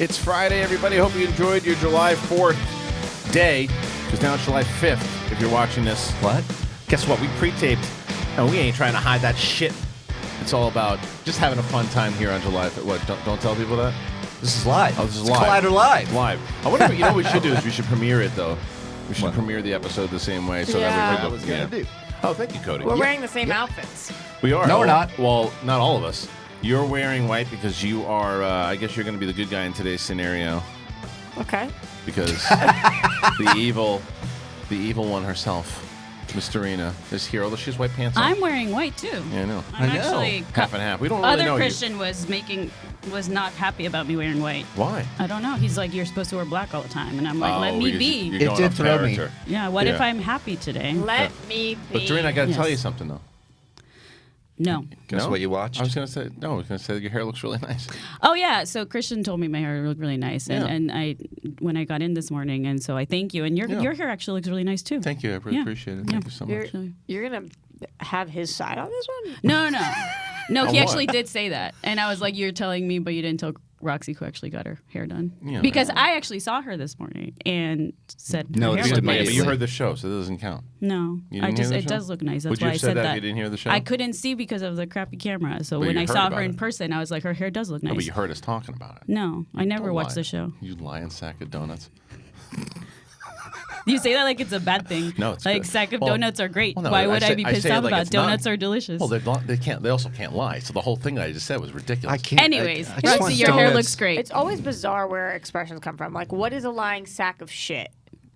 It's Friday, everybody. Hope you enjoyed your July 4th day, because now it's July 5th if you're watching this. What? Guess what? We pre-taped, and we ain't trying to hide that shit. It's all about just having a fun time here on July 5th. What, don't tell people that? This is live. Oh, this is it's live. Collider Live. Live. I wonder what we should do is we should premiere it, though. We should premiere the episode the same way. So that I was going to do. Oh, thank you, Cody. We're wearing the same outfits. We are. No, we're not. Well, not all of us. You're wearing white because you are, I guess you're going to be the good guy in today's scenario. Okay. Because the evil one herself, Miss Dorina, is here. Although she has white pants on. I'm wearing white too. Yeah, I know. I'm actually half and half. We don't really Other know Christian was not happy about me wearing white. Why? I don't know. He's like, you're supposed to wear black all the time, and I'm like, let me be. You're going did off throw me. character. Yeah. What if I'm happy today? Let me be. But Dorina, I got to tell Yes. you something though. No. Guess No? what you watched? I was going to say no. I was going to say that your hair looks really nice. Oh yeah. So Christian told me my hair looked really nice, Yeah. and I when I got in this morning, and so I thank you. And your hair actually looks really nice too. Thank you. I really Yeah. appreciate it. Yeah. Thank you so much. You're going to have his side on this one? No. No, On he what? actually did say that, and I was like, "You're telling me, but you didn't tell Roxy who actually got her hair done." Yeah, because man. I actually saw her this morning and said, No, her it's hair just looked Yeah, nice. but you heard the show, so that doesn't count. No, You didn't hear the it show? does look nice. That's Would you why I have said said that that. if you didn't hear the show? I couldn't see because of the crappy camera. So But when you I heard saw about her in it. person, I was like, her hair does look nice. No, but you heard us talking about it. No, I never Don't watched lie. the show. You lying sack of donuts. You say that like it's a bad thing. No, it's like good. sack of Well, donuts are great. well, no, Why would I say- be I pissed say it off like about it's not. donuts are delicious? Well, they can't. They also can't lie. So the whole thing that I just said was ridiculous. I can't. Anyways, I just Roxy, want your hair donuts. looks great. It's always bizarre where expressions come from. Like, what is a lying sack of shit?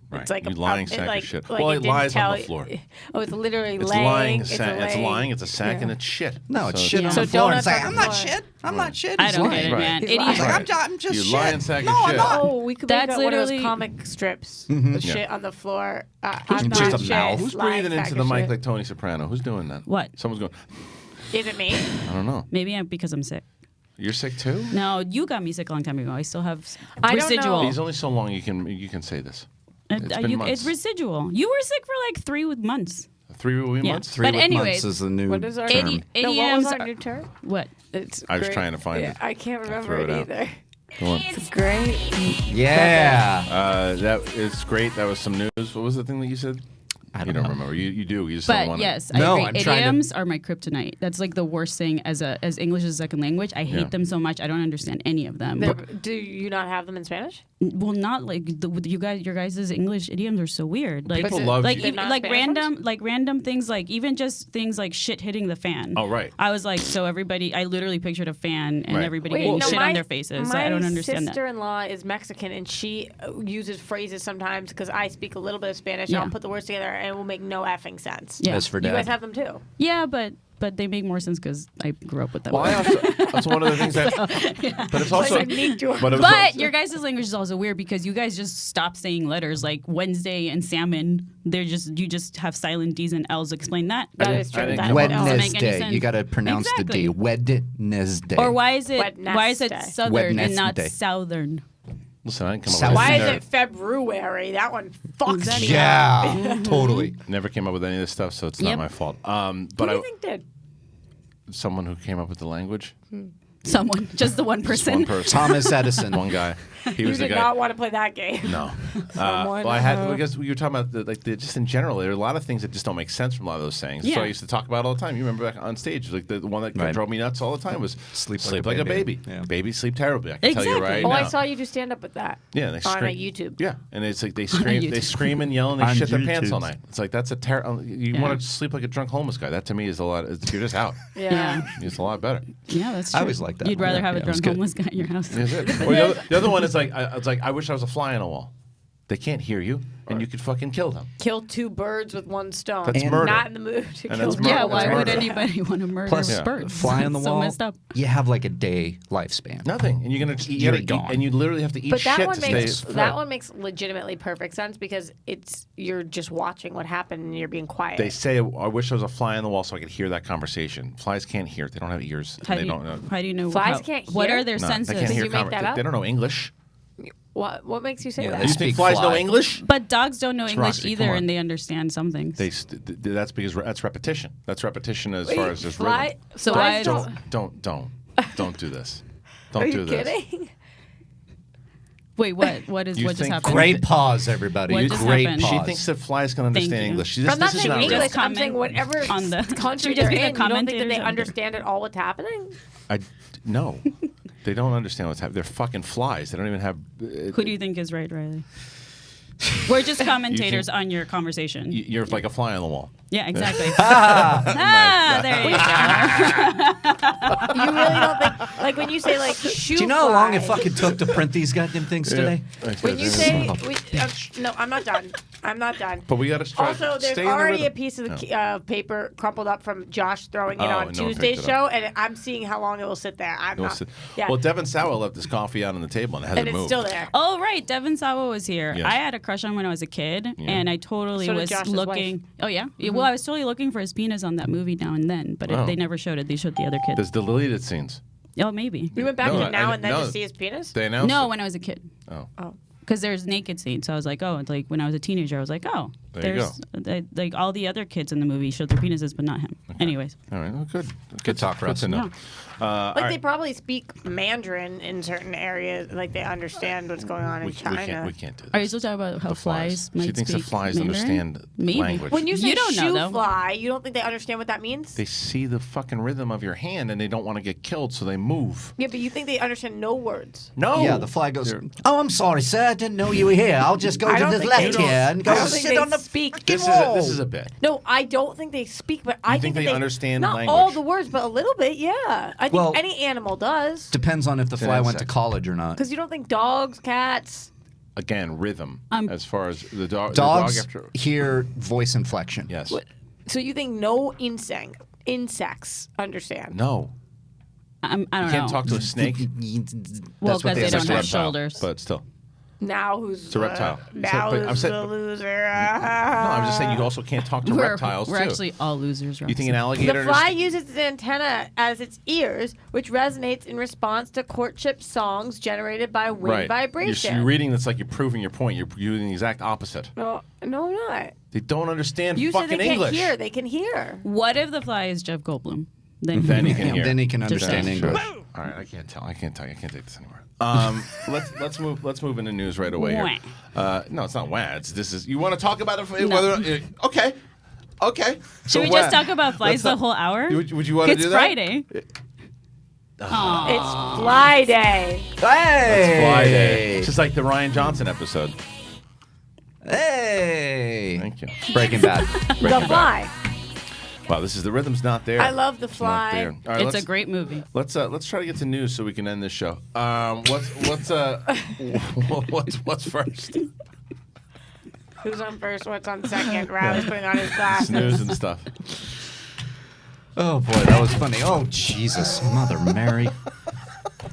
Right. It's like You a lying it sack of like, shit. Like Well, it didn't lies on tell the floor. Oh, it's literally It's laying. lying. It's It's lying. It's a sack and it's shit. No, it's So shit Yeah. on So the floor. donuts It's like, on I'm the not floor. shit. I'm not shit. I He's don't lying. get it, man. He's Idiot. lying. He's like, I'm just You shit. lying sack of no, I'm shit. not. Oh, we could That's make that one of those literally- comic strips. Mm-hmm. The shit on the floor. I'm just not a shit. mouth? Who's lying breathing sack into of the mic shit. like Tony Soprano? Who's doing that? What? Someone's going. Is it me? I don't know. Maybe because I'm sick. You're sick too? No, you got me sick a long time ago. I still have I don't residual. know. He's only so long you can say this. It's been It's months. residual. You were sick for like 3 months. 3 Yeah. months. Three But months anyways, is the new What is our term. Idi- No, what was idioms our are- new term? What? It's I was great. trying to find Yeah, it. I can't remember throw it it out. either. Go on. It's great. Yeah. That is great. That was some news. What was the thing that you said? I You don't don't know. remember. You do. You just don't But want yes, No, I I'm agree. trying to- Idioms are my kryptonite. That's like the worst thing as English as a second language. I hate Yeah. them so much. I don't understand any of them. Do you not have them in Spanish? Well, not like your guys' English idioms are so weird. Like People love like you. They're even, not like Spanish random things, like even just things like shit hitting the fan. Oh, right. I was like, so everybody. I literally pictured a fan and Right. everybody Wait, getting no, shit my- on their faces. My I don't understand that. sister-in-law is Mexican, and she uses phrases sometimes because I speak a little bit of Spanish. Yeah. I'll put the words together, and it will make no effing sense. Yeah. As for You guys dad. have them too. Yeah, but they make more sense because I grew up with them. Well, I also, that's one of the things that. But it's also. Like unique to But, it was But also- your guys' language is also weird because you guys just stop saying letters like Wednesday and salmon. You just have silent D's and L's. Explain that. That didn't- is true. I didn't That come up- doesn't make any Wednesday. sense. You got to pronounce the D. Wednesday. Or why is it Wednesday. southern and not Wednesday. southern? Listen, I didn't come South- up with Why any is of it February? That one fucks Exactly. me up. Yeah, totally. Never came up with any of this stuff, so it's Yep. not my fault. Who But do you think did? someone who came up with the language, Someone, just the one just person. one person, Thomas Edison. one guy. He You was the did guy. not want to play that game. No. Someone, Well, I had because you were talking about just in general. There are a lot of things that just don't make sense from a lot of those sayings. So Yeah. I used to talk about all the time. You remember back on stage, like the one that Right. drove me nuts all the time was Sleep like a baby. Yeah. Babies sleep terribly. I can tell you Exactly. right Oh, now. I saw you do stand up with that. Yeah, they on scream. YouTube. Yeah, and it's like they scream and yell and they On shit their pants YouTube. all night. It's like that's a terrible. You Yeah. want to sleep like a drunk homeless guy. That to me is a lot. You're just out. Yeah. It's a lot better. Yeah, that's I true. always liked that You'd one. rather Yeah, have a yeah, it was drunk good. homeless guy at your house. Is it? Or the other one is like it's like I wish I was a fly on a wall. They can't hear you, and you could fucking kill them. Kill two birds with one stone. That's And- murder. Not in the mood to And kill that's two murder. Yeah, That's why would murder. anybody want to murder Plus, birds? fly on the so wall. messed up. You have like a day lifespan. Nothing, and you're gonna You're gotta eat, gone. and you literally have to eat But shit that one to makes stay. that one makes legitimately perfect sense because you're just watching what happened and you're being quiet. They say, "I wish I was a fly on the wall so I could hear that conversation." Flies can't hear; they don't have ears. How They do you, don't know. how do you know? Flies how- can't What hear? are their No, senses? they can't Did hear. you make that up? They don't know English. What makes you say Yeah, that? they You speak think flies know fly. English? But dogs don't know English Roxy, either, come on. and they understand some things. That's because that's repetition. That's repetition as Wait, far as just fly- rhythm. So flies why don't- Don't do this. Don't Are do you this. kidding? Wait, what just think happened? Great pause, everybody. What just Great happened? pause. She thinks that flies can understand you. English. I'm not This is saying not English. real. I'm Comment saying whatever on the- country Should we just they're be the in. You don't think that they commentators? understand it all what's happening? No, they don't understand what's happening. They're fucking flies. They don't even have. Who do you think is right, Riley? We're just commentators on your conversation. You're like a fly on the wall. Yeah, exactly. There you go. You really don't think like when you say like shoe Do you know how long it fly, fucking took to print these goddamn things today? when you say no, I'm not done. I'm not done. But we got to try. Also, there's stay in the already a rhythm. piece of the paper crumpled up from Josh throwing it Oh, on no one Tuesday's picked it up. show, and I'm seeing how long it will sit there. I'm We'll not. sit- Yeah. Well, Devin Sauer left his coffee out on the table and it hasn't and it's moved. still there. Oh, right. Devin Sawa was here. Yes. I had a crush on when I was a kid, and I totally So did was Josh's looking. wife. Oh, yeah? Well, I was totally looking for his penis on that movie now and then, but Oh. they never showed it. They showed the other kid. There's deleted scenes. Oh, maybe. We went back No, to now I- and then no. to see his penis. They announced No, it. when I was a kid. Oh. Because there's naked scenes. So I was like, oh, it's like when I was a teenager, I was like, oh, There you there's like all the other kids in the movie showed their penises, but not him. Anyways. All right. Well, good. Good talk, Good Russ. to know. all Like they right. probably speak Mandarin in certain areas. Like they understand what's going on in China. We can't do this. Are you still talking about how The flies might She thinks speak the flies Mandarin? understand Maybe. language. When you say You don't know, shoe though. fly, you don't think they understand what that means? They see the fucking rhythm of your hand and they don't want to get killed, so they move. Yeah, but you think they understand no words. No. Yeah, the fly goes, They're- oh, I'm sorry, sir. I didn't know you were here. I'll just go I to don't the think left they- here and I go don't think sit they on the speak. fucking This wall. is a bit. No, I don't think they speak, but I think think they that understand not language? all the words, but a little bit. Yeah, I think Well- any animal does. Depends on if the It's an fly went to insect. college or not. Because you don't think dogs, cats. Again, rhythm. As far as the dog. Dogs The dog after. hear voice inflection. Yes. So you think no insects understand? No. I don't You know. can't talk to a snake. Well, That's because what they It's don't just a have reptile, shoulders. But still. Now who's It's a reptile. now So, but I'm who's saying- the loser? No, I'm just saying you also can't talk to reptiles we're too. actually all losers. You think an The alligator? fly uses its antenna as its ears, which resonates in response to courtship songs generated by wind right. vibration. You're reading this like you're proving your point. You're doing the exact opposite. No, I'm not. They don't understand You said fucking they can't English. hear. They can hear. What if the fly is Jeff Goldblum? Then Then he can hear. Then he can Just understand saying. English. All right, I can't tell. I can't take this anymore. Let's move into news right away here. No, it's not wah. This is. You want to talk about it? Whether okay. Should we just talk about flies the whole hour? Would you want to It's do that? Friday. It's Fly Day. Hey! Fly Day. It's just like the Ryan Johnson episode. Hey! Thank you. Breaking Bad. The Fly. Wow, this is the rhythm's not there. I love The It's not Fly. there. All right, It's let's- a great movie. Let's try to get to news so we can end this show. What's first? Who's on first? What's on second? Riley's putting on his glasses. News and stuff. Oh, boy, that was funny. Oh, Jesus. Mother Mary.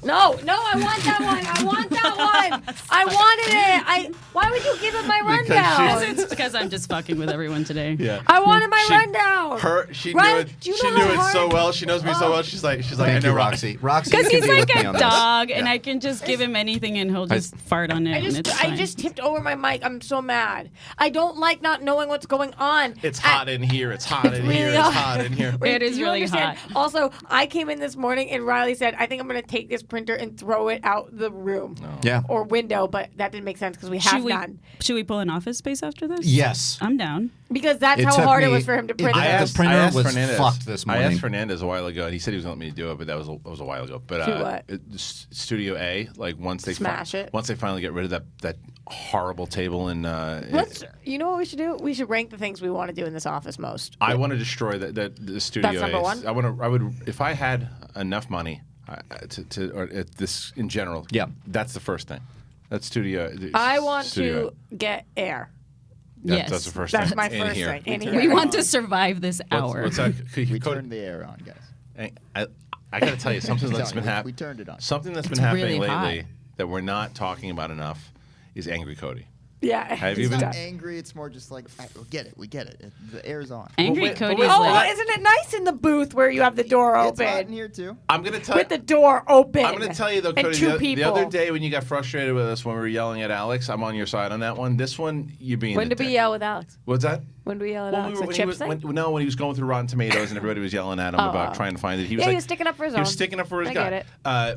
No, I want that one. I want that one. I wanted it. Why would you give him my rundown? It's because I'm just fucking with everyone today. Yeah. I wanted my rundown. She Right? knew it. Do you She know knew how it hard- so well. She knows me so well. She's like, I Thank know you, Roxy. Roxy, you Because can he's be like with me a on this. dog, and I can just give him anything, and he'll just fart on it, and it's I fine. just tipped over my mic. I'm so mad. I don't like not knowing what's going on. It's hot in here. It's hot in here. really It's hot. hot in here. It is You really understand? hot. Also, I came in this morning and Riley said, I think I'm going to take this printer and throw it out the room. Yeah. Or window, but that didn't make sense because we have none. Should we pull an office space after this? Yes. I'm down. Because that's It how took hard it me- was for him to print I it. asked- printer was fucked this I morning. asked Fernandez a while ago, and he said he was going to let me do it, but that was a while ago. But Do what? Studio A, like once they Smash it. once they finally get rid of that horrible table and You know what we should do? We should rank the things we want to do in this office most. I want to destroy the studio. That's number A. one? I would if I had enough money or this in general. Yeah. That's the first thing. That's studio. I want studio to get air. Yes. That's the first That's thing. my in first here. thing. In We here. want to survive this hour. What's that? We Cody- turned the air on, guys. I got to tell you something that's been We happening. turned it on. Something that's been It's happening really lately hot. that we're not talking about enough is Angry Cody. Yeah. Have you It's been? not angry. It's more just like, we get it. We get it. The air's on. Angry wait, but Cody's wait, Oh, like, isn't it nice in the booth where you have the door It's hot in open? here too. I'm gonna tell. With the door open. I'm gonna tell you though, and Cody. two The people. other day when you got frustrated with us when we were yelling at Alex, I'm on your side on that one. This one, you being. When a did we dick. yell with Alex? What's that? When do we yell at When, Alex? we A were, when, he chip was, thing? when he was going through Rotten Tomatoes and everybody was yelling at him about trying to find it. He was he like, was sticking up for his He was own. sticking up for his I guy. get it.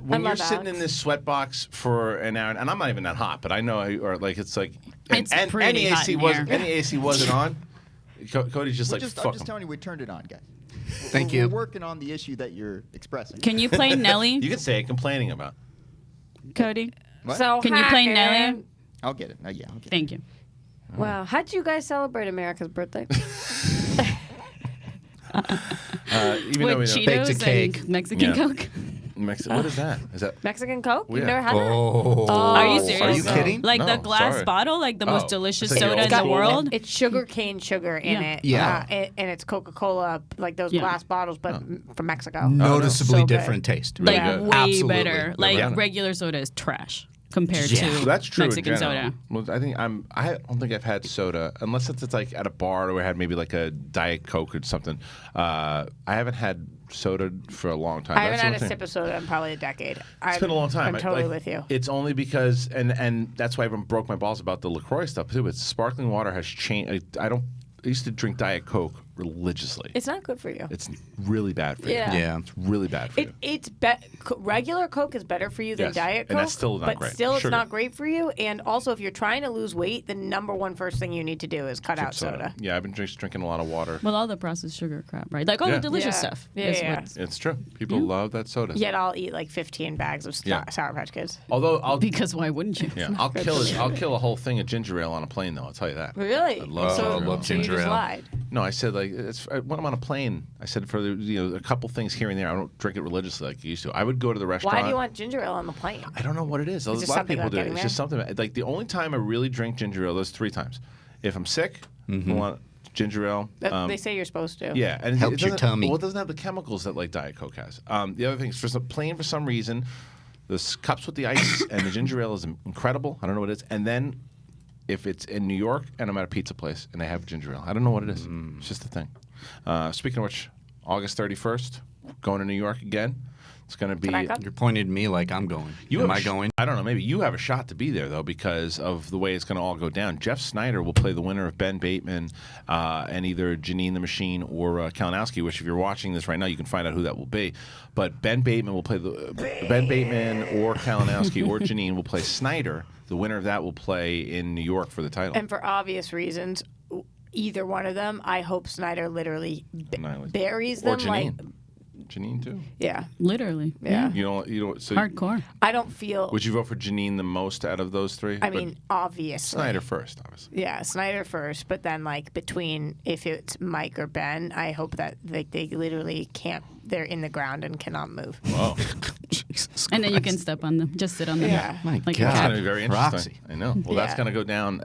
When I you're love sitting in Alex. this sweatbox for an hour, and I'm not even that hot, but I know, or like it's like, It's pretty hot in wasn't here. any AC wasn't on. Cody's just We're like, just, fuck I'm just him. telling you, we turned it on, guys. Thank We're you. working on the issue that you're expressing. Can you play Nelly, You can say it, complaining about. Cody? What? So Can you play hot, Nelly? man. I'll get it. Yeah, I'll get it. Thank you. Wow. How'd you guys celebrate America's birthday? Even though we With know Baked a Cheetos cake. and Mexican Yeah. Coke? What is that? Is that? Mexican Coke? Yeah. You've never had that? Oh. Are you serious? Are you kidding? Like No, the glass sorry. bottle, like the Oh, most delicious it's like soda the in the old school world? It's sugar cane sugar in Yeah. it. Yeah. And it's Coca-Cola, like those Yeah. glass bottles, but from Mexico. Noticeably So good. different taste. Really Like good. way Absolutely. better. Like done it. regular soda is trash compared Yeah. to Well, that's true. Mexican in general. soda. Well, I don't think I've had soda unless it's like at a bar or I had maybe like a Diet Coke or something. I haven't had soda for a long time. I haven't That's had the a thing. sip of soda in probably a decade. It's been a long time. I'm totally Like, with you. It's only because, and that's why I broke my balls about the LaCroix stuff too. It's sparkling water has changed. I used to drink Diet Coke religiously. It's not good for you. It's really bad for Yeah. you. Yeah. It's really bad for you. It's regular Coke is better for you than Yes, Diet Coke, and that's still not but great. still it's Sugar. not great for you. And also, if you're trying to lose weight, the number one first thing you need to do is cut out soda. Yeah, I've been drinking a lot of water. Well, all the processed sugar crap, right? Like all Yeah. the delicious Yeah. stuff. Yeah, is yeah. what's- It's true. People love that soda. Yet I'll eat like 15 bags of Yeah. Sour Patch Kids. Although I'll Because why wouldn't you? yeah, I'll kill a whole thing of ginger ale on a plane though. I'll tell you that. Really? I love so, ginger ale. so you ginger just ale. lied. No, I said like when I'm on a plane. I said for a couple things here and there. I don't drink it religiously like I used to. I would go to the restaurant. Why do you want ginger ale on the plane? I don't know what it is. A just lot of something people about do. getting It's there? just something like the only time I really drink ginger ale. Those 3 times. If I'm sick, I want ginger ale. They say you're supposed to. Yeah, and Helps your doesn't- tummy. Well, it doesn't have the chemicals that like Diet Coke has. The other thing is, for some reason, the cups with the ice and the ginger ale is incredible. I don't know what it is. And then if it's in New York and I'm at a pizza place and they have ginger ale, I don't know what it is. It's just a thing. Speaking of which, August 31st, going to New York again. It's going to be. Tobacco? You're pointing at me like I'm going. Am have I a sh- going? I don't know. Maybe you have a shot to be there though, because of the way it's going to all go down. Jeff Snyder will play the winner of Ben Bateman and either Janine the Machine or Kalinowski. Which, if you're watching this right now, you can find out who that will be. But Ben Bateman will play Ben Bateman or Kalinowski or Janine will play Snyder. The winner of that will play in New York for the title. And for obvious reasons, either one of them, I hope Snyder literally Annihilates. buries them. Or Janine. Janine too. Yeah. Literally. Yeah. You don't. So Hardcore. I don't feel. would you vote for Janine the most out of those 3? I But mean, obviously. Snyder first, obviously. Yeah, Snyder first, but then like between if it's Mike or Ben, I hope that they literally can't. They're in the ground and cannot move. Whoa. Jesus And then you can Christ. step on them. Just sit on them. Yeah. My Like God. It's going to be very interesting. Roxy. I know. Well, that's Yeah. going to go down.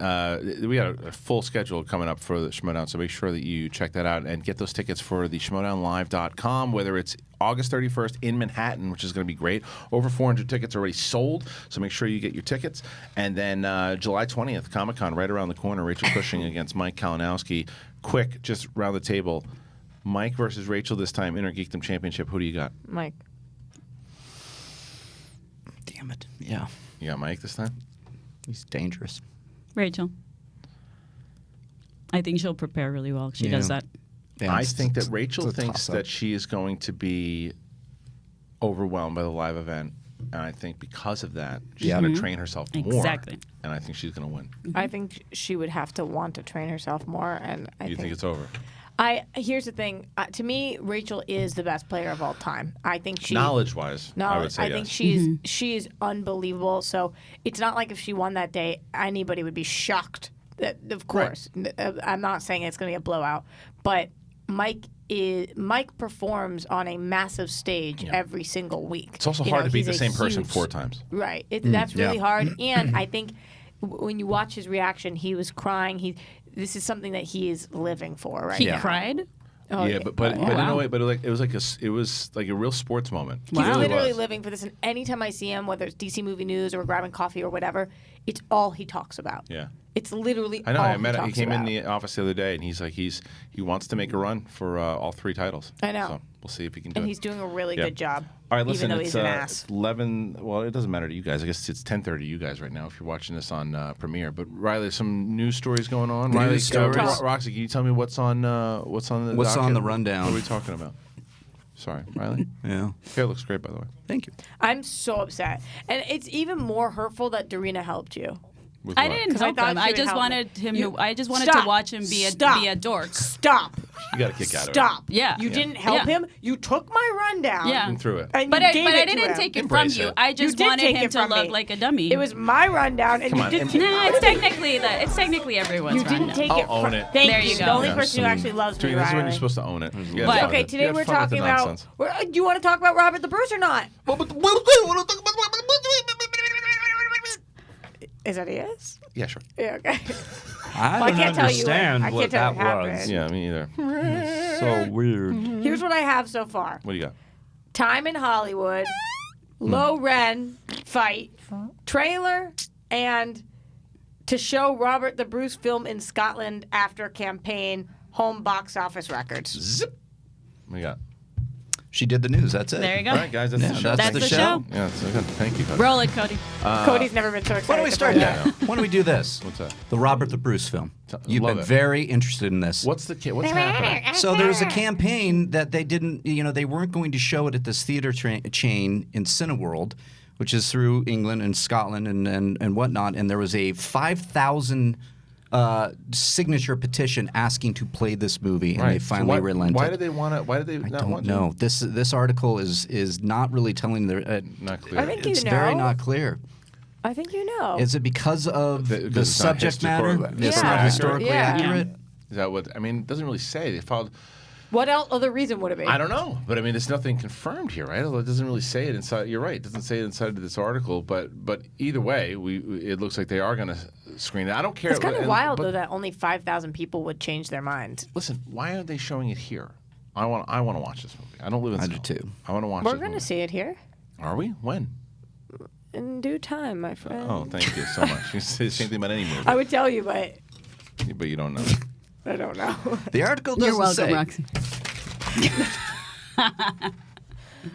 We got a full schedule coming up for the Schmodown, so make sure that you check that out and get those tickets for the schmodownlive.com, whether it's August 31st in Manhattan, which is going to be great. Over 400 tickets already sold, so make sure you get your tickets. And then July 20th, Comic-Con, right around the corner, Rachel Cushing against Mike Kalinowski. Quick, just round the table. Mike versus Rachel this time, Inner Geekdom Championship. Who do you got? Mike. Damn it. Yeah. You got Mike this time? He's dangerous. Rachel. I think she'll prepare really well. She does Yeah. that. Yeah, I it's- think that it's- Rachel it's a thinks toss-up. that she is going to be overwhelmed by the live event. And I think because of that, she's Yeah. going to train herself more. Exactly. And I think she's going to win. I think she would have to want to train herself more, and I You think it's over? Here's the thing. To me, Rachel is the best player of all time. I think she Knowledge-wise, I would say I think yes. she's unbelievable. So it's not like if she won that day, anybody would be shocked. Of course, I'm not saying it's going to be a blowout, but Mike performs on a massive stage every single week. It's also hard to beat the he's a same person huge- 4 times. Right. That's really yeah. hard. And I think when you watch his reaction, he was crying. This is something that he is living for right He now. cried. Oh, yeah, but in a wow. way, but it was like a real sports moment. He's It really literally was. living for this. And anytime I see him, whether it's DC Movie News or we're grabbing coffee or whatever, it's all he talks about. Yeah. It's literally I know. all I met him. He talks came in about. the office the other day, and he's like, he wants to make a run for all 3 titles. I know. So we'll see if he can do And it. he's doing a really Yeah. good job. All right, listen, even though it's he's an ass. 11. Well, it doesn't matter to you guys. I guess it's 10:30 to you guys right now if you're watching this on Premiere. But Riley, some news stories going on. News Riley, stories? Roxy, can you tell me what's on the What's on docket? the rundown? What are we talking about? Sorry, Riley. Yeah. Hair looks great, by the way. Thank you. I'm so upset, and it's even more hurtful that Dorina helped you. With I what? didn't 'Cause I help thought him. she I would just help wanted him You- to. I just wanted Stop. to watch him be Stop. a dork. Stop. You got a kick out of it. Stop. Yeah. You Yeah. didn't help Yeah. him. You took my rundown. Yeah. And threw it. And But you I gave it to didn't him. take it Embrace from you. it. I You just did wanted take him it to from look me. like a dummy. It was my rundown, and Come you on, didn't. Nah, it's technically that. It's technically everyone's You didn't rundown. take I'll it. own from, it. Thank There you The go. only Yeah, person who actually loves me, Dorina, this is when Riley. you're supposed to own it. You But- have fun Okay, with it. today You have we're fun with talking the about. nonsense. Do you want to talk about Robert the Bruce or not? Is that he is? Yeah, sure. Yeah. Okay. I Well, I don't can't tell you what- understand I what can't tell that what was. happened. Yeah, me either. So weird. Here's what I have so far: What do you got? Time in Hollywood, Low Ren fight, trailer, and to show Robert the Bruce film in Scotland after campaign, home box office records. Zip. What do you got? She did the news. That's it. There you go. All right, guys, that's Yeah, the show. that's Thank the you. show. Yeah, that's good. Thank you. Cody. Roll it, Cody. Cody's never been so excited. Why don't we start about that? Yeah. Why don't we do this? What's that? The Robert the Bruce film. You've Love been it. very interested in this. What's happening? So there was a campaign that they didn't, they weren't going to show it at this theater chain in Cineworld, which is through England and Scotland and whatnot. And there was a 5,000 signature petition asking to play this movie, and they So finally relented. Why did they want to? Why did they I not don't want know. This article is not really telling the. Not clear. I think you It's know. very not clear. I think you know. Is it because of Because the it's not subject matter? historical- It's Yeah. not accurate. historically Yeah. accurate. Is that what? I mean, it doesn't really say. They filed. What else? Other reason would it be? I don't know, but I mean, there's nothing confirmed here, right? It doesn't really say it inside. You're right. It doesn't say it inside of this article, but either way, it looks like they are going to screen it. I don't care. It's kind of wild but though that only 5,000 people would change their minds. Listen, why aren't they showing it here? I want to watch this movie. I don't live in. I do Scotland. too. I want to watch. We're this going to movie. see it here Are we? When? in due time, my friend. Oh, thank you so much. You say the same thing about any movie, I would tell you, but but you don't know. I don't know. The article doesn't You're welcome, say. Roxy.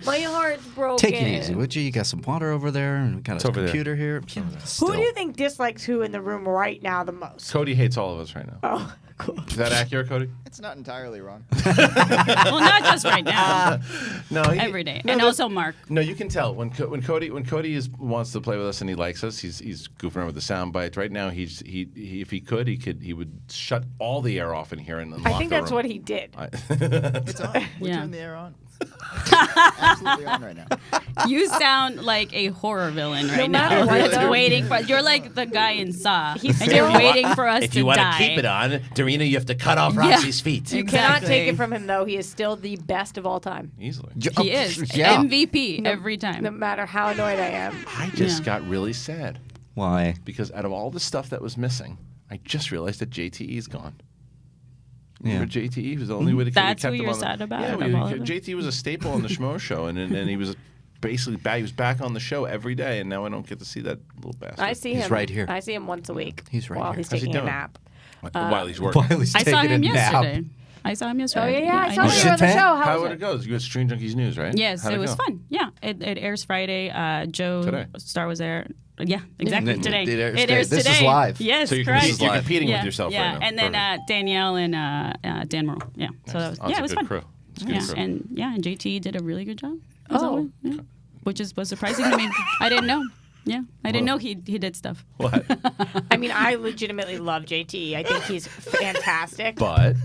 My heart's broken. Take it easy, would you? You got some water over there, and we got It's a over there. computer here. Yeah, Who still. do you think dislikes who in the room right now the most? Cody hates all of us right now. Oh, cool. Is that accurate, Cody? It's not entirely wrong. Well, not just right now. No, Every day. And also Mark. No, you can tell when Cody wants to play with us and he likes us. He's goofing around with the sound bites. Right now, he if he would shut all the air off in here and I lock think the that's room. what he did. It's on. We Yeah. turn the air on. Absolutely on right now. You sound like a horror villain right matter now. what, That's though. waiting for. You're like the guy in Saw, He's and you're still- waiting for us If to you want to die. keep it on, Dorina, you have to cut off Yeah. Roxy's feet. You cannot Exactly. take it from him, though. He is still the best of all time. Easily. He is Yeah. MVP every time. No matter how annoyed I am. I just Yeah. got really sad Why? because out of all the stuff that was missing, I just realized that JTE is gone. Yeah. Remember JTE was the only way to That's kept who him you're on the, sad about Yeah, out of all of them? JTE was a staple on the Schmo show, and he was basically back. He was back on the show every day, and now I don't get to see that little bastard. I see He's him. right here. I see him once a week. He's right while here. he's How's he taking a doing? nap. While he's working. While he's I saw taking him a nap. yesterday. I saw him Oh, yesterday. yeah, I saw know. you on the Shit, show. How How would was it it? go? You had Stream Junkies News, right? Yes, How'd it was go? fun. Yeah, it airs Friday. Joe Today. Star was there. Yeah, exactly. It- Today. it airs It today. airs This is today. live. Yes, So you're, correct. you're competing yeah, with yourself yeah. right now. And then Perfect. Danielle and Dan Morrill. Yeah. So that was, Oh, it's yeah, a it was good fun. crew. It's a good Yeah, crew. and JT did a really good job. as Oh. always, yeah. Which was surprising to me. I didn't know. Yeah, I didn't know he did stuff. What? I mean, I legitimately love JT. I think he's fantastic. But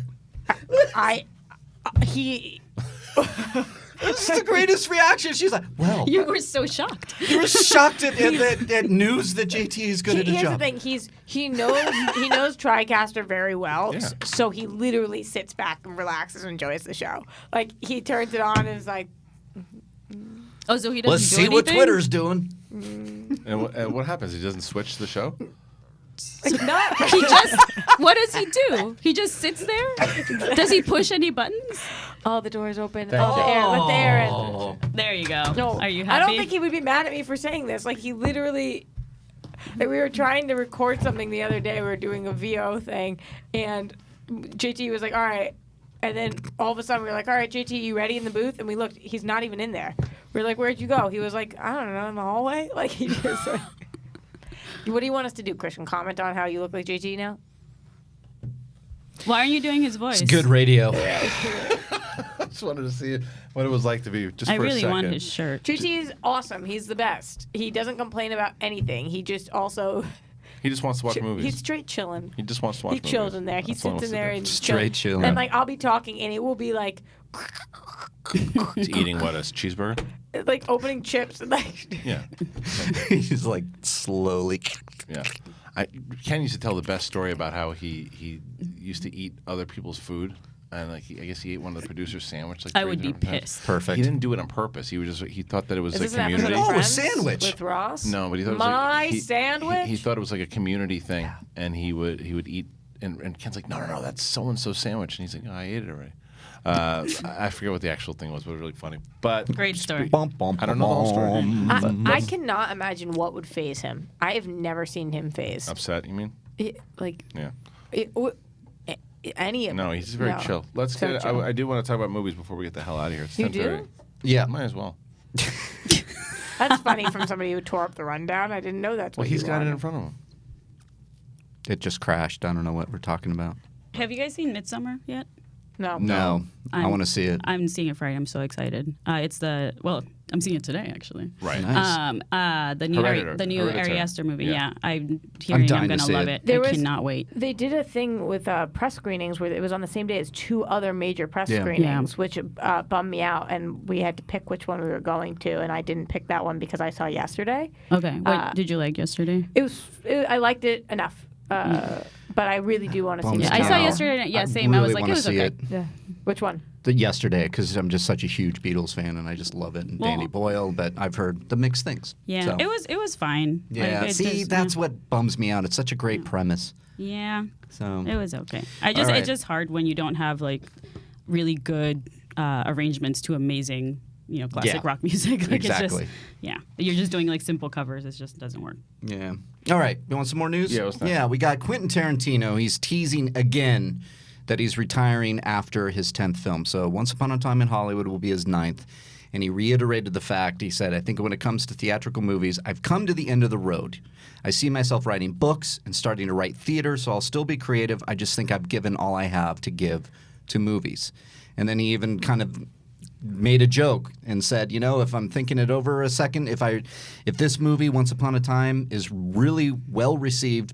He. This is the greatest reaction. She's like, well, You were so shocked. you were shocked at news that JT is good at his Here's job. the thing. He knows TriCaster very well. Yeah. So he literally sits back and relaxes and enjoys the show. Like he turns it on and is like, Oh, so he doesn't Let's do see what anything? Twitter's doing. and what happens? He doesn't switch the show? no. He just. What does he do? He just sits there. Does he push any buttons? Oh, the door's open. Thank you. Let the air in. There you go. No, Are you I happy? don't think he would be mad at me for saying this. Like he literally. Like, we were trying to record something the other day. We were doing a VO thing, and JT was like, "All right, And then all of a sudden we were like, all right, JT, you ready in the booth? And we looked, he's not even in there. We were like, where'd you go? He was like, I don't know, in the hallway? Like, he just like, what do you want us to do, Christian? Comment on how you look like JT now? Why aren't you doing his voice? It's good radio. I just wanted to see what it was like to be just I for a really second. want his shirt. JT is awesome. He's the best. He doesn't complain about anything. He just also... He just wants to watch movies. He's straight chilling. He just wants to watch He movies. chills in there. He That's all sits in wants to there do. and Straight chilling. And like I'll be talking and it will be like He's eating what, a cheeseburger? like opening chips and like Yeah. He's like slowly. Yeah. Ken used to tell the best story about how he used to eat other people's food. And like I guess he ate one of the producer's sandwich. Like I 3 would be different times. pissed. Perfect. He didn't do it on purpose. He thought that it was Is a this an community. episode of Oh, a Friends sandwich. with Ross? No, but he thought it was My like sandwich. He thought it was like a community thing, and he would eat. And Ken's like, no, that's so and so sandwich, and he's like, no, I ate it already. I forget what the actual thing was, but it was really funny. But Great story. Bum, bum, I don't know the whole story. I cannot imagine what would phase him. I have never seen him phase. Upset, you mean? Like Yeah. any of No, he's very no. chill. Let's So get. chill. I do want to talk about movies before we get the hell out of here. It's You 10:30. do? Yeah. Might as well. That's funny from somebody who tore up the rundown. I didn't know that's Well, what he's you got it wanted. in front of him. It just crashed. I don't know what we're talking about. Have you guys seen Midsummer yet? No. No, I want to see it. I'm seeing it Friday. I'm so excited. I'm seeing it today actually. Right. Nice. The new Hereditary. Ari Aster movie. Yeah. Yeah, I'm hearing I'm dying to gonna see love it. it. I cannot wait. They did a thing with press screenings where it was on the same day as 2 other major press Yeah. screenings, which bummed me out. And we had to pick which one we were going to, and I didn't pick that one because I saw yesterday. Okay, what did you like yesterday? I liked it enough, but I really do want to see Bums it. I saw out. yesterday. Yeah, I same. I was really like, wanna it was see okay. it. Yeah. Which one? Yesterday, because I'm just such a huge Beatles fan and I just love it. And Well- Danny Boyle, but I've heard the mixed things. Yeah, So, it was fine. Yeah, Like, it see, just- that's what bums me out. It's such a great premise. Yeah, So it was okay. All right. It's just hard when you don't have like really good arrangements to amazing, classic Yeah. rock music. Like Exactly. It's just, yeah, you're just doing like simple covers. It just doesn't work. Yeah. All right. You want some more news? Yeah, what's next? Yeah, we got Quentin Tarantino. He's teasing again that he's retiring after his 10th film. So Once Upon a Time in Hollywood will be his 9th. And he reiterated the fact, he said, I think when it comes to theatrical movies, I've come to the end of the road. I see myself writing books and starting to write theater, so I'll still be creative. I just think I've given all I have to give to movies. And then he even kind of made a joke and said, if I'm thinking it over a second, if this movie, Once Upon a Time, is really well received,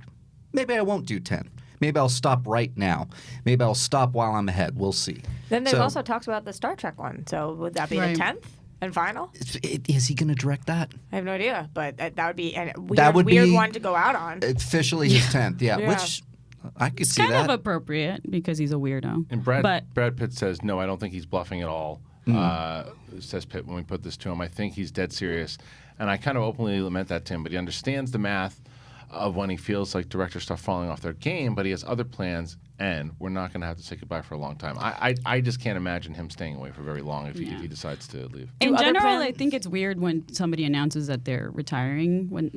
maybe I won't do 10. Maybe I'll stop right now. Maybe I'll stop while I'm ahead. We'll see. Then there's So- also talks about the Star Trek one. So would that be Right. the 10th and final? Is he going to direct that? I have no idea, but that would be a That would weird be- one to go out on. Officially his 10th, yeah. Yeah. Which I could It's see kind that. of appropriate because he's a weirdo. And but Brad Pitt says, no, I don't think he's bluffing at all. Says Pitt when we put this to him. I think he's dead serious. And I kind of openly lament that to him, but he understands the math of when he feels like directors start falling off their game, but he has other plans, and we're not going to have to say goodbye for a long time. I just can't imagine him staying away for very long if he decides to leave. Do in other general, I plans- think it's weird when somebody announces that they're retiring. When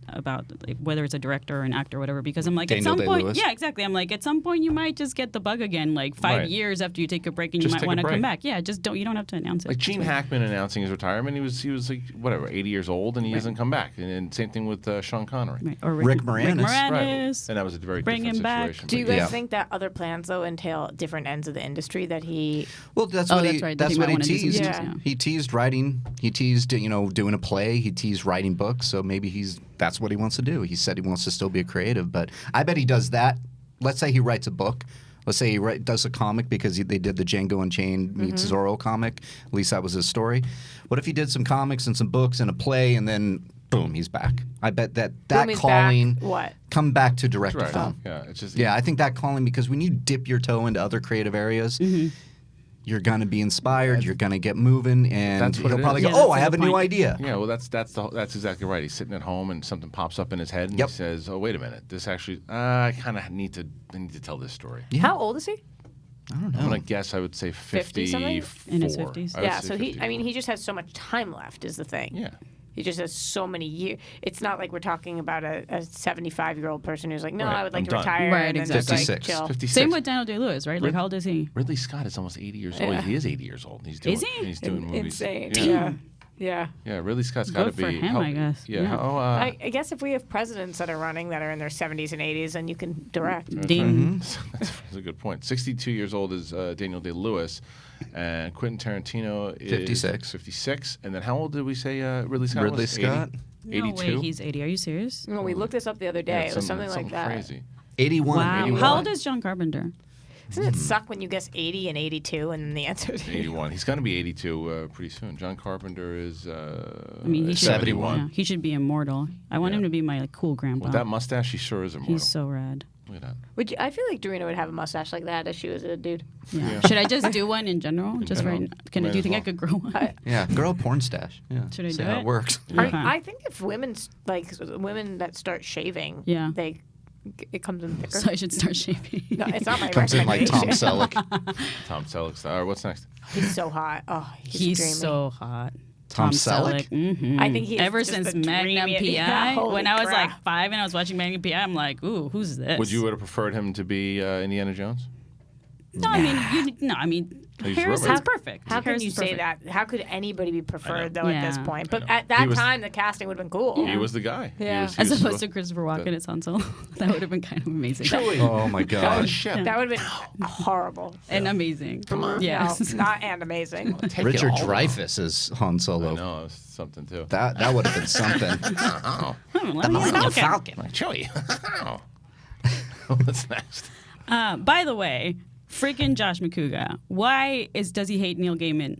about like, whether it's a director or an actor or whatever. Because I'm like, Daniel at some point, Day-Lewis. yeah, exactly. I'm like, at some point, you might just get the bug again. Like 5 Right. years after you take a break, and Just you take might a want to break. come back. Yeah, just don't. You don't have to announce it. Like Gene Hackman announcing his retirement, he was like, whatever, 80 years old, and he hasn't come back. And same thing with Sean Connery. Right. Or Rick Moranis. Right. Yes. And that was a very Bring different him back. situation. Do you but guys Yeah. think that other plans though entail different ends of the industry that he? Well, that's Oh, what that's he. right, that That's he what might he wanna do some teased. things, yeah. He teased writing. He teased, doing a play. He teased writing books. So maybe that's what he wants to do. He said he wants to still be a creative, but I bet he does that. Let's say he writes a book. Let's say he does a comic because they did the Django Unchained meets Zorro comic. At least that was his story. What if he did some comics and some books and a play, and then boom, he's back. I bet that Boom, he's calling back. What? come back to direct a Right. film. Yeah, it's just Yeah, I think that calling, because when you dip your toe into other creative areas, you're going to be inspired, you're going to get moving, and That's what he'll it probably is. go, Yeah, oh, that's I the have a new point. idea. Yeah, well, that's exactly right. He's sitting at home and something pops up in his head, and Yep. he says, "Oh, wait a minute, this actually, I kind of need to tell this story." How old is he? I don't know. I'm gonna guess I would say 50 something? 54. In his 50s? I would Yeah. say So 54. he just has so much time left. Is the thing. Yeah. He just has so many years. It's not like we're talking about a 75-year-old person who's like, no, Right, I would like I'm to done. retire. Right, and then exactly. just, like, 56. chill. 56. Same with Daniel Day-Lewis, right? Like, how old is he? Ridley Scott is almost 80 years old. Yeah. He is 80 years old. He's doing, Is he? He's doing movies. Insane. Yeah. Yeah. Yeah, Ridley Scott's got to Good be. for him, I guess. Yeah. Yeah. How, I guess if we have presidents that are running that are in their 70s and 80s, then you can direct. Ding. that's a good point. 62 years old is Daniel Day-Lewis, and Quentin Tarantino is 56. 56. And then how old did we say Ridley Scott Ridley was? Scott? 80? No 82? way, he's 80. Are you serious? No, we looked this up the other day. Yeah, It was something like that. crazy. 81. Wow. 81. How old is John Carpenter? Doesn't it suck when you guess 80 and 82 and then the answer is 81. He's going to be 82 pretty soon. John Carpenter is I mean, he should, 71. yeah, he should be immortal. I want him to be my like, cool grandpa. With that mustache, he sure is immortal. He's so rad. Look at that. Would you, I feel like Dorina would have a mustache like that if she was a dude. Yeah. Should I just do one in general? Just general. right? Do you Might think as I well. could grow one? Yeah, grow a porn stash. Yeah. Should I See do how it? it works. I think if women that start shaving, Yeah. it comes in thicker. So I should start shaving. No, it's not my Comes in like Tom recommendation. Selleck. Tom Selleck. All right, what's next? He's so hot. Oh, He's dreamy. so hot. Tom Selleck? Mhm. I think he is Ever just since the Magnum dreamiest- PI, Yeah, holy when I was crap. like 5 and I was watching Magnum PI, I'm like, ooh, who's this? Would you have preferred him to be Indiana Jones? No, I mean, He's Harrison's Robert. perfect. How can you Harrison's say perfect. that? How could anybody be preferred though at this Yeah. point? But know. at that He was- time, the casting would have been cool. He was the guy. He Yeah. was- he As was opposed sort to of- Christopher Walken as Han Solo. That would have been kind of amazing. Oh my That God. was shit. That would have been horrible. And amazing. Come on. Yes. No, not and amazing. Take it Richard all. Dreyfuss is Han I Solo. know, it was something too. That would have been something. Oh, Let me get a Falcon. like Chewie. What's next? By the way, freaking Josh Macuga. Why does he hate Neil Gaiman?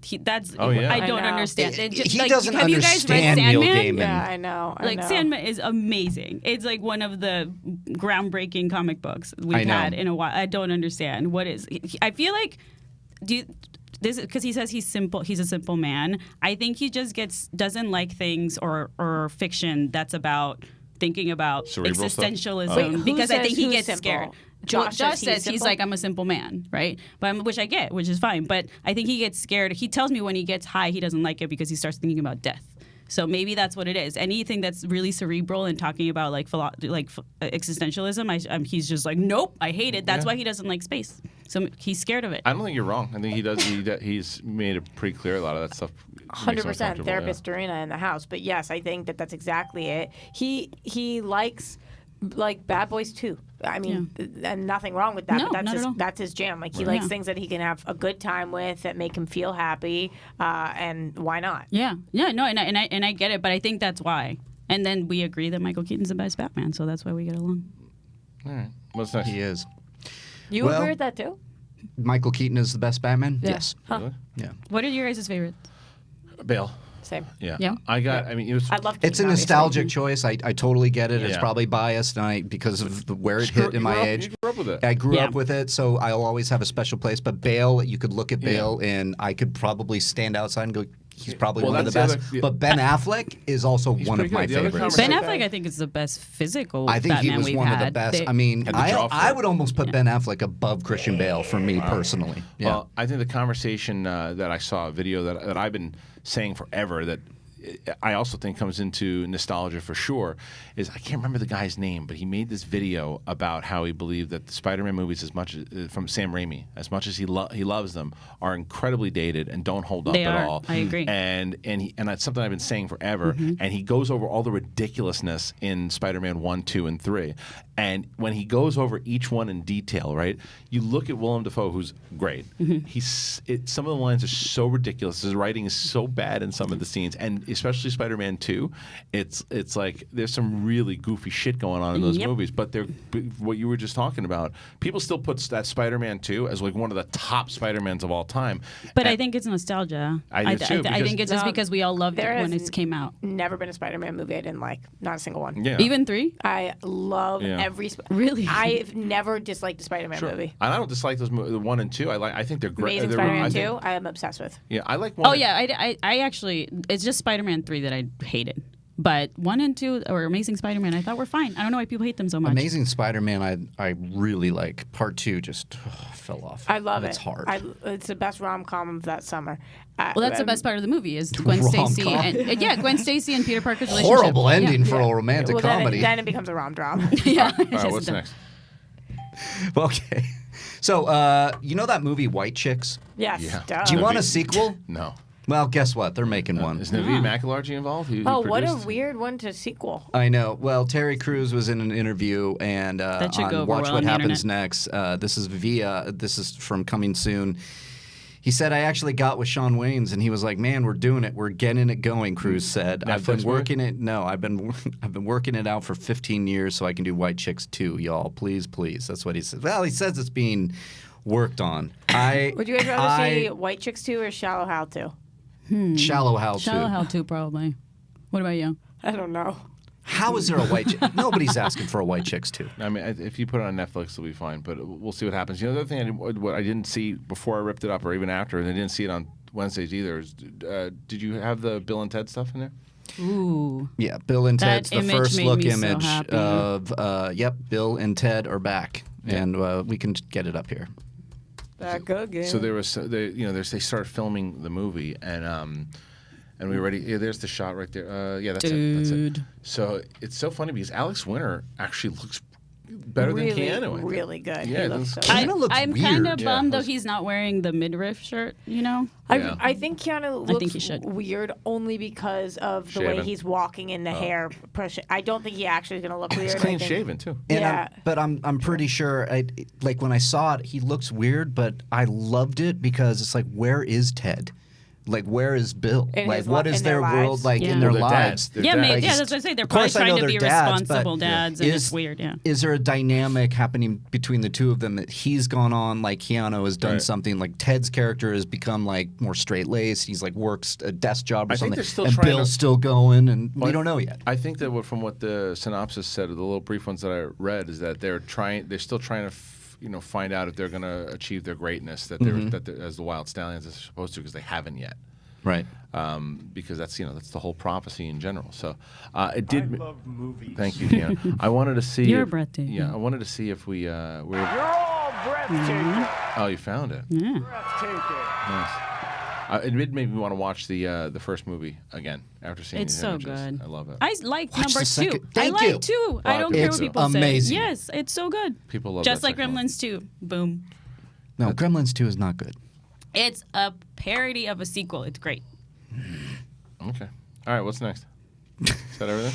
Oh, yeah. I don't I know. understand. It just, He like, doesn't have you guys read understand Neil Sandman? Gaiman. Yeah, I know. Like Sandman is amazing. It's like one of the groundbreaking comic books I we've know. had in a while. I don't understand what is. I feel like this because he says he's simple. He's a simple man. I think he just doesn't like things or fiction that's about thinking about Cerebral stuff? existentialism Wait, who because I says think he who's gets simple? scared. Josh Josh says says he's he's simple? like, I'm a simple man, right? Which I get, which is fine. But I think he gets scared. He tells me when he gets high, he doesn't like it because he starts thinking about death. So maybe that's what it is. Anything that's really cerebral and talking about like existentialism, he's just like, nope, I hate it. That's Yeah. why he doesn't like space. So he's scared of it. I don't think you're wrong. I think he does. He's made it pretty clear. A lot of that stuff. makes him 100% uncomfortable, therapist Dorina in the house. But yes, I think that's exactly it. He likes like Bad Boys too. I mean, and nothing wrong with that. No, but not at all. that's his jam. Like he likes Yeah. things that he can have a good time with that make him feel happy. And why not? Yeah, no, and I get it, but I think that's why. And then we agree that Michael Keaton's the best Batman, so that's why we get along. All right. What's next? He is. You Well- agree with that too? Michael Keaton is the best Batman? Yeah. Yes. Huh. Really? Yeah. What are your guys' favorites? Bale. Same. Yeah. Yeah. I got. I mean, it was. I love. It's a Keaton, obviously. nostalgic choice. I totally get it. It's Yeah. probably biased because of where it You hit in my age. You grew up with it. I grew Yeah. up with it, so I'll always have a special place. But Bale, you could look at Bale, and I could probably stand outside and go, he's probably Well, one of the that's best. the other- But Ben Affleck is also one pretty of my good. The other favorites. Ben conversation- Affleck, I think, is the best physical I think Batman he was we've one had. of the best. They- I mean, Had the jaw for I it. would almost put Ben Affleck above Christian Bale for me personally. Yeah. Well, I think the conversation that I saw, a video that I've been saying forever, that I also think comes into nostalgia for sure, is I can't remember the guy's name, but he made this video about how he believed that the Spider-Man movies, as much as, from Sam Raimi, as much as he loves them, are incredibly dated and don't hold up They at are. all. I agree. And that's something I've been saying forever. And he goes over all the ridiculousness in Spider-Man 1, 2, and 3. And when he goes over each one in detail, right, you look at Willem Dafoe, who's great. Some of the lines are so ridiculous. His writing is so bad in some of the scenes, and especially Spider-Man 2. It's like there's some really goofy shit going on in those Yep. movies. But what you were just talking about, people still put that Spider-Man 2 as like one of the top Spider-Mans of all time. But I And- think it's nostalgia. I do too, I think it's just No, because we all loved there it when has it came out. Never been a Spider-Man movie I didn't like. Not a single one. Yeah. Even 3? I love Yeah. every. Really? I've never disliked a Spider-Man Sure. movie. And I don't dislike those the 1 and 2. I think they're great. Amazing They're- Spider-Man I 2, think- I am obsessed with. Yeah, I like 1. Oh, yeah. I actually, it's just Spider-Man 3 that I hated. But 1 and 2 or Amazing Spider-Man, I thought were fine. I don't know why people hate them so much. Amazing Spider-Man, I really like. Part 2 just fell off. I love it. It's hard. It's the best rom-com of that summer. Well, that's the best part of the the movie is Gwen Stacy and Gwen Stacy and Peter Parker's relationship. Horrible ending for a romantic Well, comedy. Then it becomes a rom-dram. Yeah. All right, what's next? Okay. So, you know that movie White Chicks? Yes. Yeah. Duh. Do you want a sequel? No. Well, guess what? They're making one. Is Naveed Macalargy involved? Who what a produced? weird one to sequel. I know. Well, Terry Crews was in an interview, and That should go on over Watch well What on the Happens internet. Next. This is from Coming Soon. He said, I actually got with Sean Waynes, and he was like, man, we're doing it. We're getting it going, Crews said. I've been Netflix working it. No, I've been working it out for 15 years so I can do White Chicks 2, y'all. Please, please. That's what he said. Well, he says it's being worked on. Would you guys rather see White Chicks 2 or Shallow Hal 2? Shallow Hal 2. Shallow Hal 2, probably. What about you? I don't know. How is there a White Chick? Nobody's asking for a White Chicks 2. I mean, if you put it on Netflix, it'll be fine. But we'll see what happens. You know, the other thing what I didn't see before I ripped it up, or even after, and I didn't see it on Wednesdays either. Is, did you have the Bill and Ted stuff in there? Ooh. Yeah, Bill and That Ted's the image first made look me so image happy. of, Bill and Ted are back. And we can get it up here. Back again. So there was, they started filming the movie, and we already, there's the shot right there. Yeah, that's it. That's it. Dude. So it's so funny because Alex Winter actually looks better really, than Keanu. I think. really good. Yeah, He looks so that's- good. Keanu looks I'm weird. kind of Yeah. bummed though he's not wearing the midriff shirt, you know? Yeah. I think Keanu I looks think he should. weird only because of the way Shaven. he's walking in the hair. I don't think he actually is going to look weird. He's I clean think- shaven too. And Yeah. but I'm pretty sure, like when I saw it, he looks weird, but I loved it because it's like, where is Ted? Like, where is Bill? In Like, his what li- is in their their world lives. like Yeah. in their Well, they're lives? dads. They're Yeah, dads. maybe, that's what I say. They're Of course probably I know trying to be they're dads, but- responsible dads, and Is- it's weird, yeah. Is there a dynamic happening between the two of them that he's gone on, like Keanu has done Right. something, like Ted's character has become like more straight-laced, he's like works a desk job or I think something, they're still and trying Bill's to- still going, and we Well, don't know yet. I think that from what the synopsis said, the little brief ones that I read, is that they're still trying to, find out if they're going to achieve their greatness that they're as the Wild Stallions as they're supposed to, because they haven't yet. Right. Because that's the whole prophecy in general. So it did. I love movies. Thank you, Keanu. I wanted to see. You're if, breathtaking. Yeah, I wanted to see if we were. You're all breathtaking. Oh, you found it. Yeah. Breathtaking. Nice. It did make me want to watch the first movie again after seeing It's these so images. good. I love it. I like Watch number the 2. second- I Thank like you. 2. I don't people care do. what people amazing. say. Yes, it's so good. People love Just that like second one. Gremlins 2. Boom. No, Gremlins 2 is not good. It's a parody of a sequel. It's great. Okay. All right. What's next? Is that everything?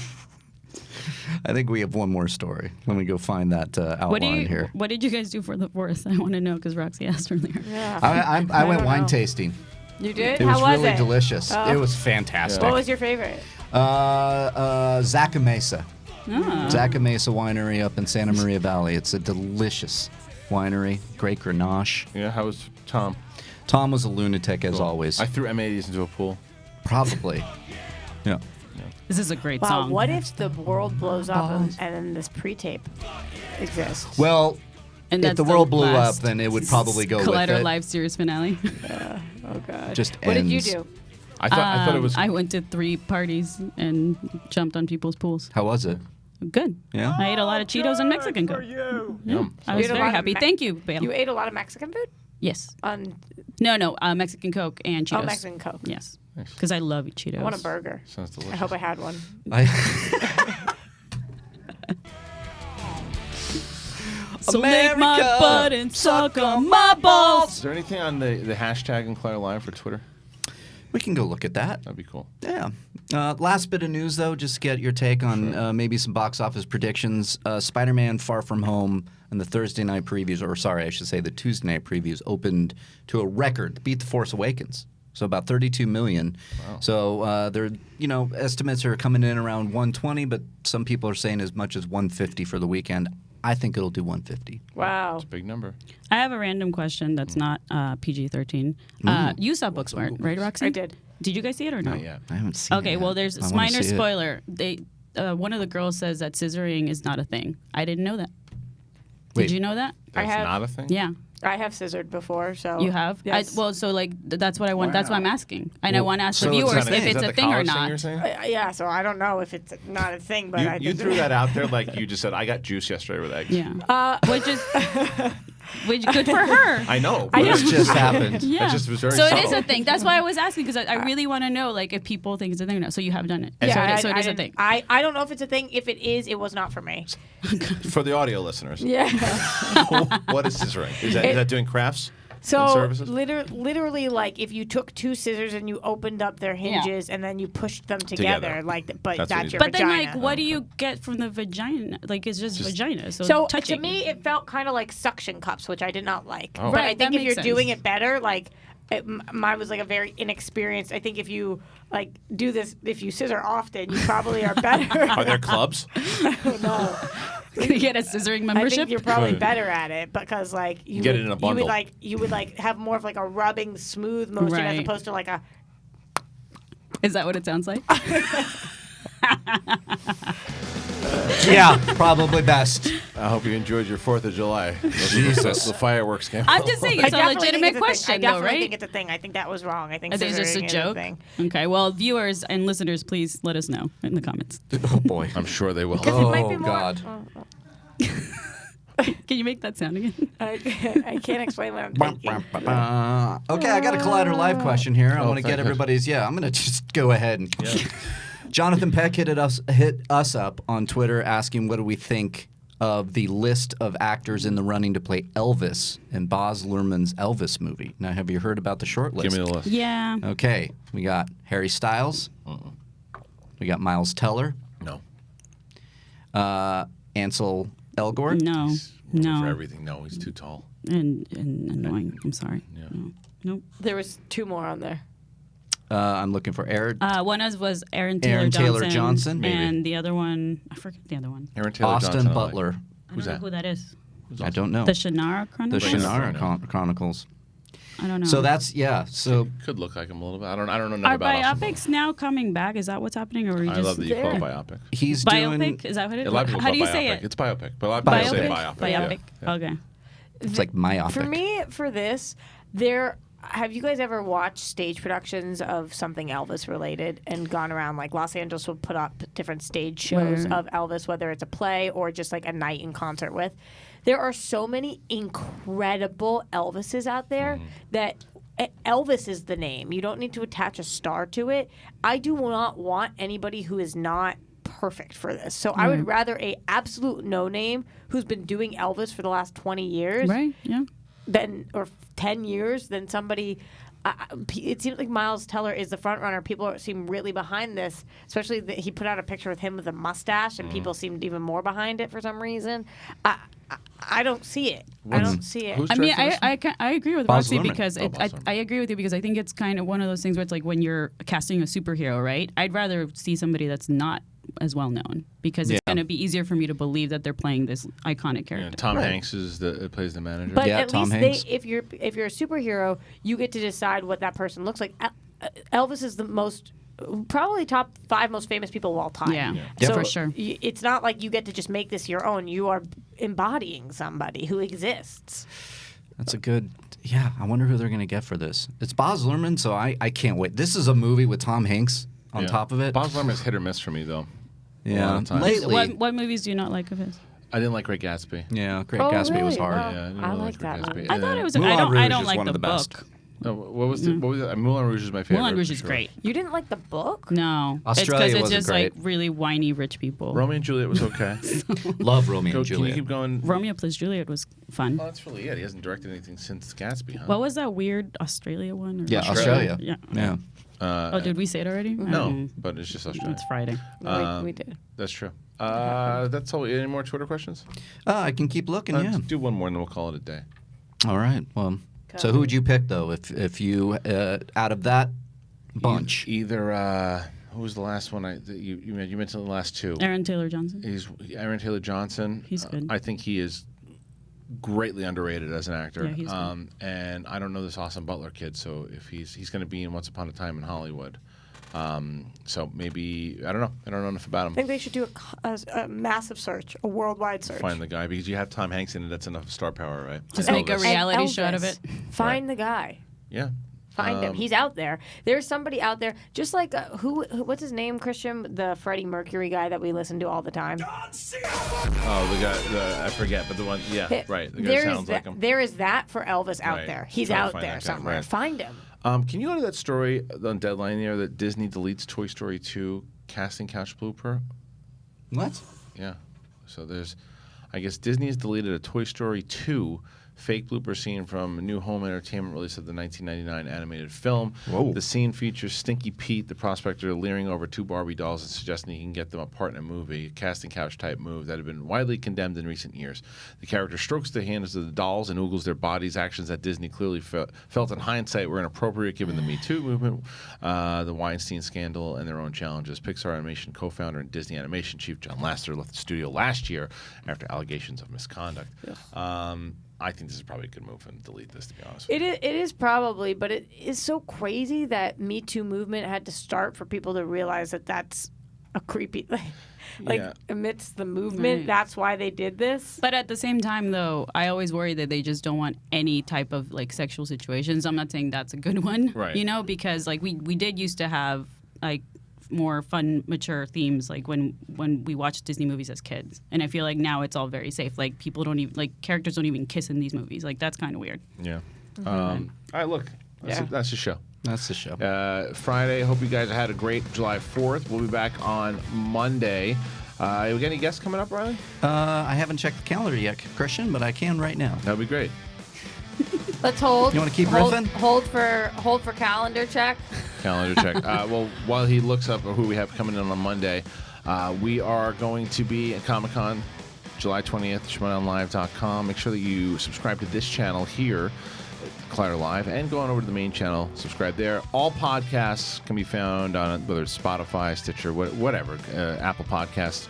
I think we have one more story. Let me go find that outline here. What did you guys do for the 4th? I want to know because Roxy asked earlier. Yeah. I went don't wine know. tasting. You did? It How was was really it? delicious. Oh. It was fantastic. What was your favorite? Zaca Mesa. Ah. Zaca Mesa Winery up in Santa Maria Valley. It's a delicious winery. Great Grenache. Yeah. How was Tom? Tom was a lunatic as always. I threw M80s into a pool. Probably. Yeah. This is a great Wow, song. what if the world blows up and then this pre-tape exists? Well, And if that's the world blew up, last then it would probably go with Collider it. Live series finale. Oh, God. Just What did you ends. do? I thought it was. I went to 3 parties and jumped on people's pools. How was it? Good. Yeah. I ate a lot of Cheetos and Mexican For coke. you. Yum. I You was ate a very lot of happy. Thank you, Bam. You ate a lot of Mexican food? Yes. On No, Mexican Coke and Cheetos. Oh, Mexican Coke. Yes. Nice. Because I love Cheetos. I want a burger. Sounds delicious. I hope I had one. So lick my America, butt and suck on my balls. Is there anything on the hashtag Inquire Live for Twitter? We can go look at that. That'd be cool. Yeah. Last bit of news, though, just to get your take on maybe some box office predictions. Spider-Man Far From Home and the Thursday night previews, or sorry, I should say the Tuesday night previews, opened to a record, beat The Force Awakens. So about 32 million. Wow. So there, estimates are coming in around 120, but some people are saying as much as 150 for the weekend. I think it'll do 150. Wow. It's a big number. I have a random question that's not PG-13. You saw Booksmart, right, Roxy? I did. Did you guys see it or no? Not yet. I haven't seen it Okay, yet. well, there's I a wanna minor see it. spoiler. One of the girls says that scissoring is not a thing. I didn't know that. Wait. Did you know that? That's have- not a thing? Yeah. I have scissored before, so You have? Yes. So like that's what I want. That's why I'm asking, and I want to ask so the it's viewers not a if thing. it's Is that a the thing or college thing not. you're saying? Yeah, so I don't know if it's not a thing, but I You think threw that out there like you just said. I got juice yesterday with eggs. Yeah. Which is good for her. I know. But This just happened. Yeah. It just was very so it subtle. is a thing. That's why I was asking because I really want to know like if people think it's a thing or not. So you have done it. Yeah, so it is a didn't- thing. I don't know if it's a thing. If it is, it was not for me. For the audio listeners. Yeah. What is scissoring? Is that doing crafts? and So services? literally, like if you took two scissors and you opened up their hinges and then you pushed them together, like, but That's that's, what you your But then, vagina. like, what do you get from the vagina? Like, it's just vagina. So, So touching. to me, it felt kind of like suction cups, which I did not like. Oh. But Right, I that think if makes you're sense. doing it better, like mine was like a very inexperienced. I think if you like do this, if you scissor often, you probably are better. Are there clubs? No. Can you get a scissoring I membership? think you're probably Good. better at it because like you Get would, it in a You bundle. would like have more of like a rubbing smooth motion as Right. opposed to like a Is that what it sounds like? Yeah, probably best. I hope you enjoyed your 4th of July. Jesus. The fireworks came. I'm just saying I it's a definitely think legitimate it's a thing. question, I though, definitely right? think it's a thing. I think that was wrong. I think I think it's just a scissoring is joke. thing. Okay, well, viewers and listeners, please let us know in the comments. Oh boy. I'm sure they will. It might be Oh more- God. Can you make that sound again? I can't explain what I'm thinking. Okay, I got a Collider Live question here. I want to thank get you. everybody's. Yeah, I'm going to just go ahead and. Jonathan Peck hit us up on Twitter asking what do we think of the list of actors in the running to play Elvis in Baz Luhrmann's Elvis movie. Now, have you heard about the short list? Give me the list. Yeah. Okay, we got Harry Styles. We got Miles Teller. No. Ansel Elgort. No. For No. everything. No, he's too tall. And annoying. I'm sorry. Yeah. No. Nope. There was two more on there. I'm looking for Aaron. One was Aaron Aaron Taylor Taylor Johnson, maybe. and the other one, I forget the other one. Aaron Taylor Austin Johnson, I like. Butler. I Who's don't that? know who that is. I don't know. The Shannara The Chronicles? Rings of Shannara Fire, Chronicles. I don't know. So that's So Could look like him a little bit. I don't know nothing Are about Austin biopics now coming back? Is that what's happening, or are we Butler. I just love that you call it biopic. he's biopic? doing. Is that what it A is? lot of people How do you call it say biopic. it? It's biopic. But a lot of people say Biopic. biopic. Yeah. Okay. It's like myopic. For me, for this, have you guys ever watched stage productions of something Elvis related and gone around like Los Angeles will put up different stage shows Where? of Elvis, whether it's a play or just like a night in concert with? There are so many incredible Elvises out there that Elvis is the name. You don't need to attach a star to it. I do not want anybody who is not perfect for this. So I would rather a absolute no name who's been doing Elvis for the last 20 years Right? Yeah. or 10 years than somebody. It seems like Miles Teller is the front runner. People seem really behind this, especially that he put out a picture with him with a mustache, and people seemed even more behind it for some reason. I don't see it. I don't see it. Who's I mean, directing this? I agree with Baz Roxy Luhrmann. because Oh, Baz I agree with you because I think it's kind of one of those things where it's like when you're casting a superhero, right? I'd rather see somebody that's not as well known because it's Yeah. going to be easier for me to believe that they're playing this iconic character. Yeah, Tom Hanks plays the manager. But Yeah, at Tom least Hanks. if you're a superhero, you get to decide what that person looks like. Elvis is the probably top 5 most famous people of all time. Yeah. Yeah, So for sure. It's not like you get to just make this your own. You are embodying somebody who exists. That's a good. Yeah, I wonder who they're going to get for this. It's Baz Luhrmann, so I can't wait. This is a movie with Tom Hanks on Yeah. top of it. Baz Luhrmann's hit or miss for me, though. A lot Yeah, of times. lately. What movies do you not like of his? I didn't like Great Gatsby. Yeah, Great Oh, Gatsby was really? hard. Wow. Yeah, I didn't I really like that Great movie. Gatsby. I thought it was. Moulin I Rouge don't is like one the of the best. book. What was that? Moulin Rouge is my favorite. Moulin Rouge for is sure. great. You didn't like the book? No, Australia it's because it's wasn't just great. like really whiny rich people. Romeo and Juliet was okay. Love Romeo and Can you Juliet. keep going? Romeo plus Juliet was fun. Oh, that's really it. He hasn't directed anything since Gatsby, huh? What was that weird Australia one? Or Yeah, Australia. Australia. Yeah. Yeah. Oh, did we say it already? No, but it's just Australia. It's Friday. We did. That's true. That's all. Any more Twitter questions? I can keep looking. Yeah. Let's do one more and then we'll call it a day. All right. Well, so who would you pick though? If you out of that bunch? Either who was the last one that you mentioned the last two? Aaron Taylor Johnson. He's Aaron Taylor Johnson. He's good. I think he is greatly underrated as an actor. Yeah, he's good. And I don't know this Austin Butler kid, so if he's going to be in Once Upon a Time in Hollywood, So maybe I don't know. I don't know enough about him. I think they should do a massive search, a worldwide search. Find the guy because you have Tom Hanks in it. That's enough star power, right? Just And make a Elvis. reality And show out of Elvis. it. Find the guy. Yeah. Find him. He's out there. There's somebody out there, just like what's his name, Christian? The Freddie Mercury guy that we listen to all the time. Oh, the guy. I forget, but the one. Yeah, right. The guy sounds like him. There is that for Elvis out Right. there. He's Try to out find there that guy, somewhere. right. Find him. Can you go to that story on Deadline there that Disney deletes Toy Story 2 casting couch blooper? What? Yeah. So there's, I guess Disney has deleted a Toy Story 2 fake blooper scene from a New Home Entertainment release of the 1999 animated film. Whoa. The scene features Stinky Pete, the prospector, leering over two Barbie dolls and suggesting he can get them apart in a movie, a casting couch type move that had been widely condemned in recent years. The character strokes the hands of the dolls and oogles their bodies, actions that Disney clearly felt in hindsight were inappropriate given the Me Too movement, the Weinstein scandal, and their own challenges. Pixar Animation co-founder and Disney Animation chief John Lasseter left the studio last year after allegations of misconduct. I think this is probably a good move and delete this, to be honest with you. It is probably, but it is so crazy that Me Too movement had to start for people to realize that that's a creepy, Yeah. amidst the movement. Right. That's why they did this. But at the same time, though, I always worry that they just don't want any type of like sexual situations. I'm not saying that's a good one, Right. you know, because like we did used to have like more fun, mature themes like when we watched Disney movies as kids, and I feel like now it's all very safe. Like people don't even characters don't even kiss in these movies. Like that's kind of weird. Yeah. All right, look. That's the show. That's the show. Friday. Hope you guys had a great July 4th. We'll be back on Monday. We got any guests coming up, Riley? I haven't checked the calendar yet, Christian, but I can right now. That'd be great. Let's hold. You wanna keep hold, riffing? Hold for calendar check. Calendar check. Well, while he looks up who we have coming in on Monday, we are going to be at Comic-Con July 20th, schmodownlive.com. Make sure that you subscribe to this channel here, Collider Live, and go on over to the main channel, subscribe there. All podcasts can be found on whether it's Spotify, Stitcher, whatever, Apple Podcasts.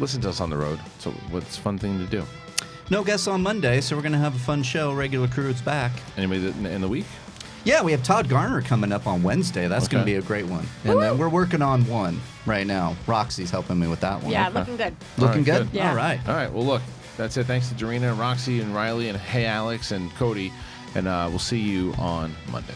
Listen to us on the road. So what's a fun thing to do? No guests on Monday, so we're going to have a fun show. Regular crew is back. Anybody in the week? Yeah, we have Todd Garner coming up on Wednesday. That's going to Okay. be a great one. And we're working on one right now. Roxy's helping me with that one. Yeah, looking good. Looking All right, good? good. Yeah. All right. All right. Well, look, that's it. Thanks to Dorina, Roxy, and Riley, and hey, Alex, and Cody. And we'll see you on Monday.